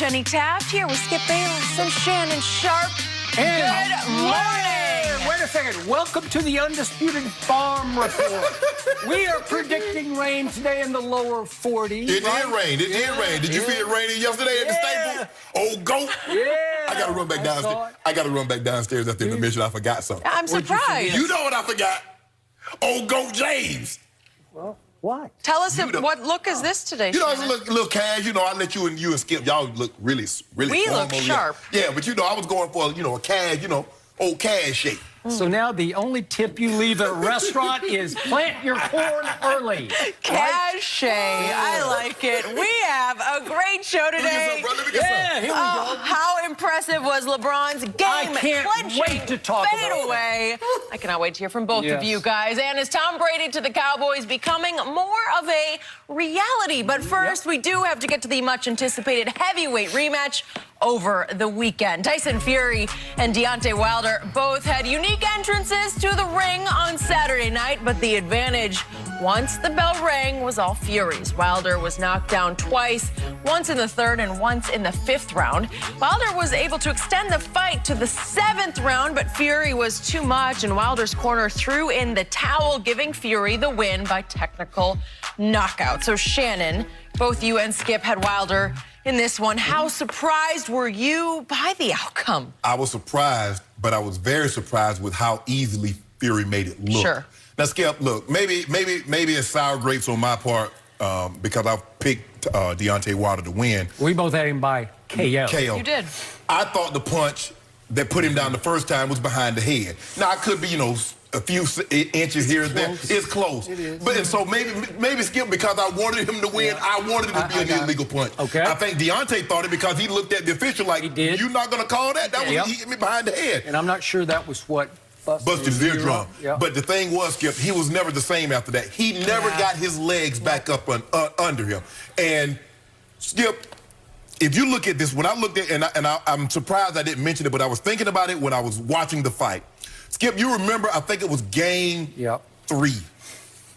Jenny Taft here with Skip Bayless and Shannon Sharp. And good morning. Wait a second. Welcome to the Undisputed Farm Report. We are predicting rain today in the lower 40s. It did rain. It did rain. Did you see it raining yesterday at the stable? Oh, goat. Yeah. I got to run back downstairs. I got to run back downstairs after the intermission. I forgot something. I'm surprised. You know what I forgot? Old Goat James. Well, what? Tell us what look is this today, You know, it's Shannon? a little cash. You know, I let you and Skip, y'all look really We look sharp. Yeah, but you know, I was going for, a cash, old cash shape. So now the only tip you leave at a restaurant is plant your corn early. Cachet. I like it. We have a great show today. Let me get some. Yeah, here we go. How impressive was LeBron's game? I can't wait to talk about it. Fadeaway. I cannot wait to hear from both of Yes. you guys. And is Tom Brady to the Cowboys becoming more of a reality? But first, we do have to get to the much-anticipated heavyweight rematch over the weekend. Tyson Fury and Deontay Wilder both had unique entrances to the ring on Saturday night, but the advantage, once the bell rang, was all Fury's. Wilder was knocked down twice, once in the third and once in the fifth round. Wilder was able to extend the fight to the seventh round, but Fury was too much, and Wilder's corner threw in the towel, giving Fury the win by technical knockout. So Shannon, both you and Skip had Wilder in this one. How surprised were you by the outcome? I was surprised, but I was very surprised with how easily Fury made it look. Sure. Now, Skip, look, maybe it's sour grapes on my part because I picked Deontay Wilder to win. We both had him by KO. You did. I thought the punch that put him down the first time was behind the head. Now, I could be, a few inches here and there. It's close. It is. But and so maybe Skip, because I wanted him to win, I wanted it to be an illegal punch. Okay. I think Deontay thought it because he looked at the official like, He did. you're not going to call that? That was he hit me behind the head. And I'm not sure that was what Busted his eardrum. Yep. But the thing was, Skip, he was never the same after that. He never got his legs back up under him. And Skip, if you look at this, when I looked at and I'm surprised I didn't mention it, but I was thinking about it when I was watching the fight. Skip, you remember, I think it was game 3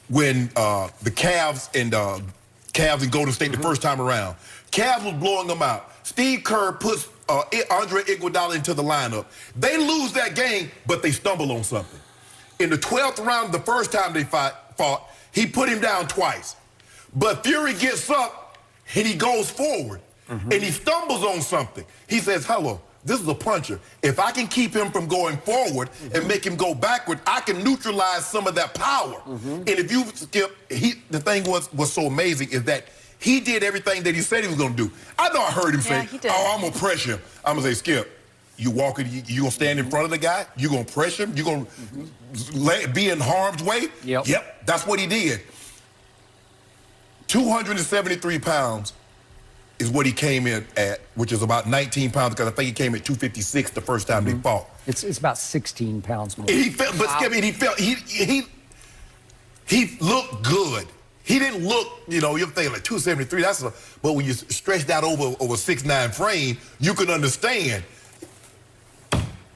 when the Cavs and Golden State the first time around. Cavs was blowing them out. Steve Kerr puts Andre Iguodala into the lineup. They lose that game, but they stumble on something. In the 12th round, the first time they fought, he put him down twice. But Fury gets up and he goes forward and he stumbles on something. He says, hello. This is a puncher. If I can keep him from going forward and make him go backward, I can neutralize some of that power. And if you Skip, the thing was so amazing is that he did everything that he said he was going to do. I know I heard him say, oh, I'm going to press him. I'm going to say, Skip, you walking, you going to stand in front of the guy? You going to press him? You going to be in harm's way? Yep, that's what he did. 273 pounds is what he came in at, which is about 19 pounds, because I think he came at 256 the first time they fought. It's about 16 pounds more. He felt, but Skip, he looked good. He didn't look, you're thinking like 273, but when you stretch that over 6'9" frame, you can understand.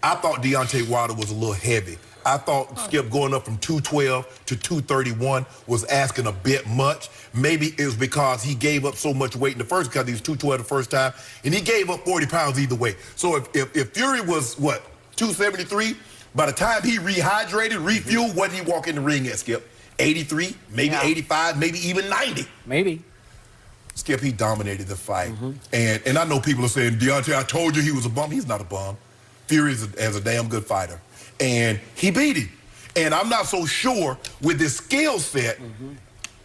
I thought Deontay Wilder was a little heavy. I thought Skip going up from 212 to 231 was asking a bit much. Maybe it was because he gave up so much weight in the first, because he was 212 the first time, and he gave up 40 pounds either way. So if Fury was, 273, by the time he rehydrated, refueled, what did he walk in the ring at, Skip? 83, maybe 85, maybe even 90. Maybe. Skip, he dominated the fight. And I know people are saying, Deontay, I told you he was a bum. He's not a bum. Fury is a damn good fighter. And he beat him. And I'm not so sure with his skill set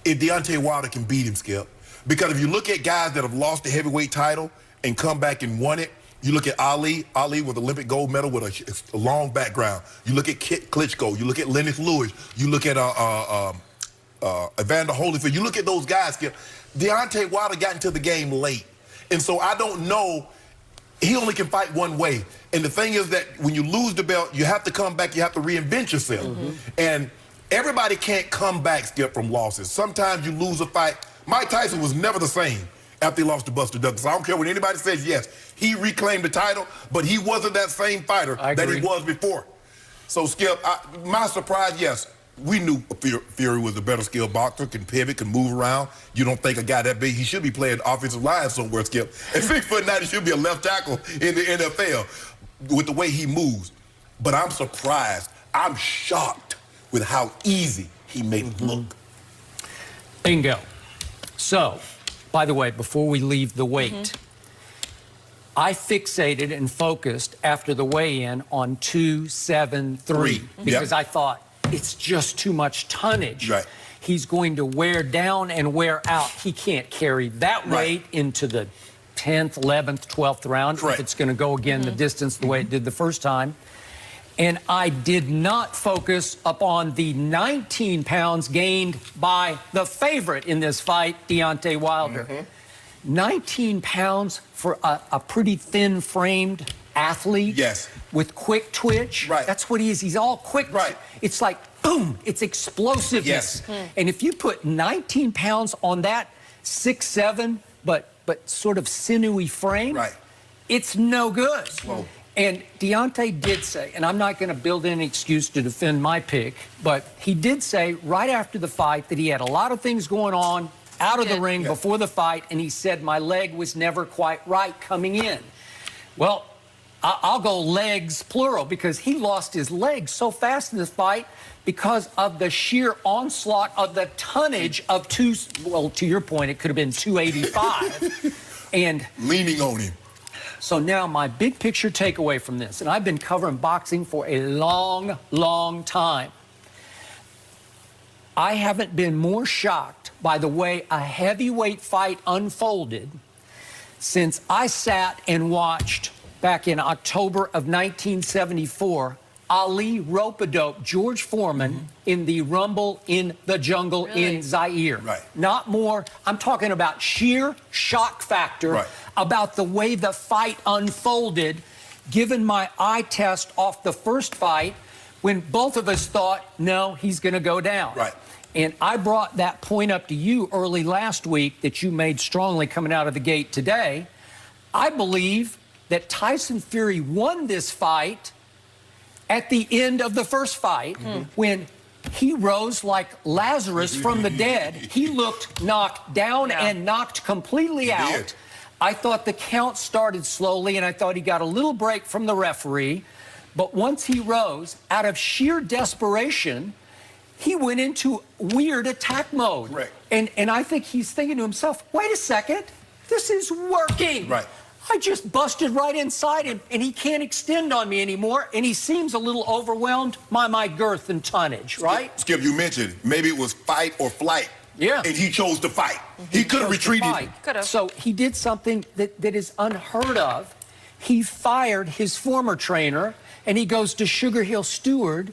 if Deontay Wilder can beat him, Skip. Because if you look at guys that have lost the heavyweight title and come back and won it, you look at Ali with Olympic gold medal with a long background. You look at Klitschko. You look at Lennox Lewis. You look at Evander Holyfield. You look at those guys, Skip. Deontay Wilder got into the game late. And so I don't know. He only can fight one way. And the thing is that when you lose the belt, you have to come back, you have to reinvent yourself. And everybody can't come back, Skip, from losses. Sometimes you lose a fight. Mike Tyson was never the same after he lost to Buster Douglas. I don't care what anybody says, yes, he reclaimed the title, but he wasn't that same fighter that he was before. So, Skip, my surprise, yes, we knew Fury was a better skilled boxer, can pivot, can move around. You don't think a guy that big, he should be playing offensive line somewhere, Skip. At 6'9", he should be a left tackle in the NFL with the way he moves. But I'm surprised. I'm shocked with how easy he made it look. Bingo. So, by the way, before we leave the weight, I fixated and focused after the weigh-in on 273 because I thought it's just too much tonnage. Right. He's going to wear down and wear out. He can't carry that weight into the 10th, 11th, 12th round if it's going to go again the distance the way it did the first time. And I did not focus upon the 19 pounds gained by the favorite in this fight, Deontay Wilder. 19 pounds for a pretty thin-framed athlete with quick twitch. That's what he is. He's all quick. It's like, boom, it's explosiveness. And if you put 19 pounds on that 6'7", but sort of sinewy frame, it's no good. And Deontay did say, and I'm not going to build in an excuse to defend my pick, but he did say right after the fight that he had a lot of things going on out of the ring before the fight, and he said, my leg was never quite right coming in. Well, I'll go legs plural because he lost his legs so fast in this fight because of the sheer onslaught of the tonnage of to your point, it could have been 285. And leaning on him. So now my big picture takeaway from this, and I've been covering boxing for a long, long time. I haven't been more shocked by the way a heavyweight fight unfolded since I sat and watched back in October of 1974, Ali rope-a-dope George Foreman in the Rumble in the Jungle in Zaire. Not more. I'm talking about sheer shock factor about the way the fight unfolded, given my eye test off the first fight when both of us thought, no, he's going to go down. And I brought that point up to you early last week that you made strongly coming out of the gate today. I believe that Tyson Fury won this fight at the end of the first fight when he rose like Lazarus from the dead. He looked knocked down and knocked completely out. I thought the count started slowly, and I thought he got a little break from the referee. But once he rose, out of sheer desperation, he went into weird attack mode. And I think he's thinking to himself, wait a second, this is working. I just busted right inside him, and he can't extend on me anymore, and he seems a little overwhelmed by my girth and tonnage, Skip, you mentioned maybe it was fight or flight. And he chose to fight. He could have retreated. So he did something that is unheard of. He fired his former trainer, and he goes to Sugar Hill Stewart,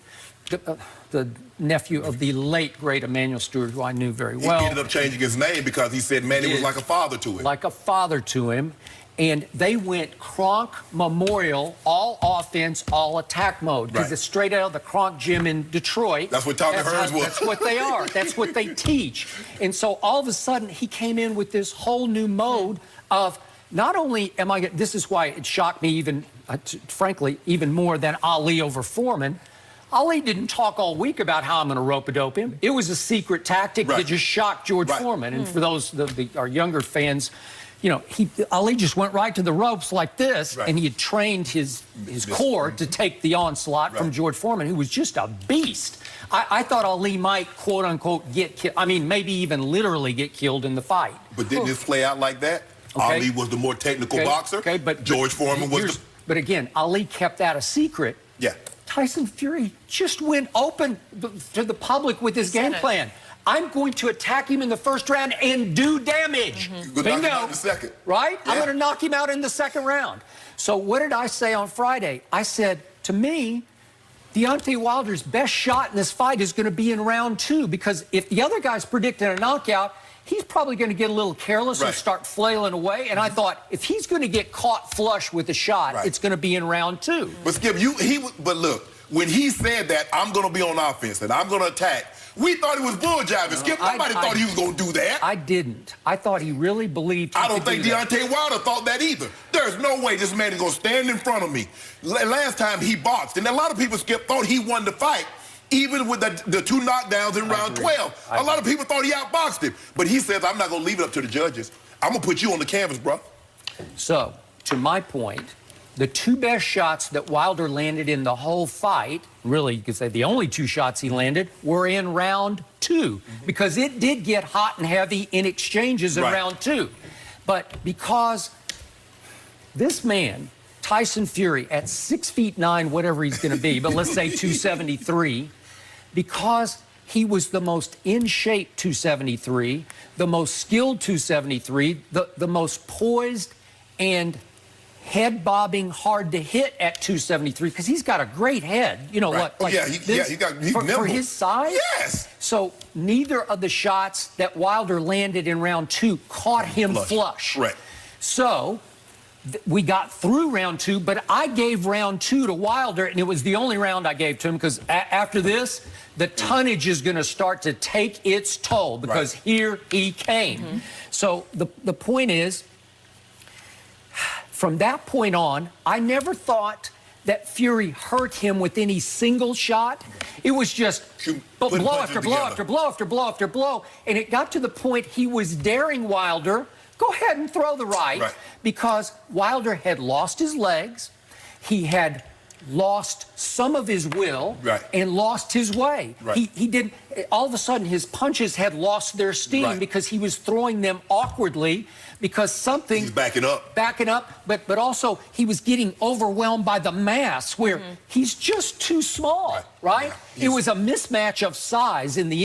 the nephew of the late, great Emmanuel Stewart, who I knew very well. He ended up changing his name because he said Manny was like a father to him. Like a father to him. And they went Kronk Memorial, all offense, all attack mode. Because it's straight out of the Kronk gym in Detroit. That's what Tommy Hearns was. That's what they are. That's what they teach. And so all of a sudden, he came in with this whole new mode of not only am I... This is why it shocked me even, frankly, even more than Ali over Foreman. Ali didn't talk all week about how I'm going to rope-a-dope him. It was a secret tactic that just shocked George Foreman. And for those, our younger fans... You know, Ali just went right to the ropes like this, and he had trained his core to take the onslaught from George Foreman, who was just a beast. I thought Ali might, quote-unquote, get killed. I mean, maybe even literally get killed in the fight. But didn't this play out like that? Ali was the more technical boxer. But George Foreman was the... But again, Ali kept that a secret. Tyson Fury just went open to the public with his game plan. I'm going to attack him in the first round and do damage. Bingo. Knock him out in the second. I'm going to knock him out in the second round. So what did I say on Friday? I said, to me, Deontay Wilder's best shot in this fight is going to be in round 2, because if the other guy's predicting a knockout, he's probably going to get a little careless and start flailing away. And I thought, if he's going to get caught flush with a shot, it's going to be in round 2. But Skip, but look, when he said that, I'm going to be on offense and I'm going to attack, we thought it was bull jiving. Skip, nobody thought he was going to do that. I didn't. I thought he really believed he I don't think Deontay Wilder thought that either. There's no way this man is going to stand in front of me. Last time he boxed, and a lot of people, Skip, thought he won the fight Even with the 2 knockdowns in round 12. A lot of people thought he outboxed him. But he says, I'm not going to leave it up to the judges. I'm going to put you on the canvas, bro. So, to my point, the 2 best shots that Wilder landed in the whole fight, really, you could say the only 2 shots he landed, were in round 2. Because it did get hot and heavy in exchanges in round 2. But because this man, Tyson Fury, at 6'9", whatever he's going to be, but let's say 273, because he was the most in shape 273, the most skilled 273, the most poised and head bobbing, hard to hit at 273, because he's got a great head. You know what? Like for his size. Yes. So neither of the shots that Wilder landed in round 2 caught him flush. Right. So we got through round 2, but I gave round 2 to Wilder, and it was the only round I gave to him because after this, the tonnage is going to start to take its toll because here he came. So the point is, from that point on, I never thought that Fury hurt him with any single shot. It was just blow after blow after blow after blow after blow. And it got to the point he was daring Wilder, go ahead and throw the right. Because Wilder had lost his legs. He had lost some of his will and lost his way. He didn't, all of a sudden his punches had lost their steam because he was throwing them awkwardly because something... He's backing up. But also he was getting overwhelmed by the mass where he's just too small, right? It was a mismatch of size in the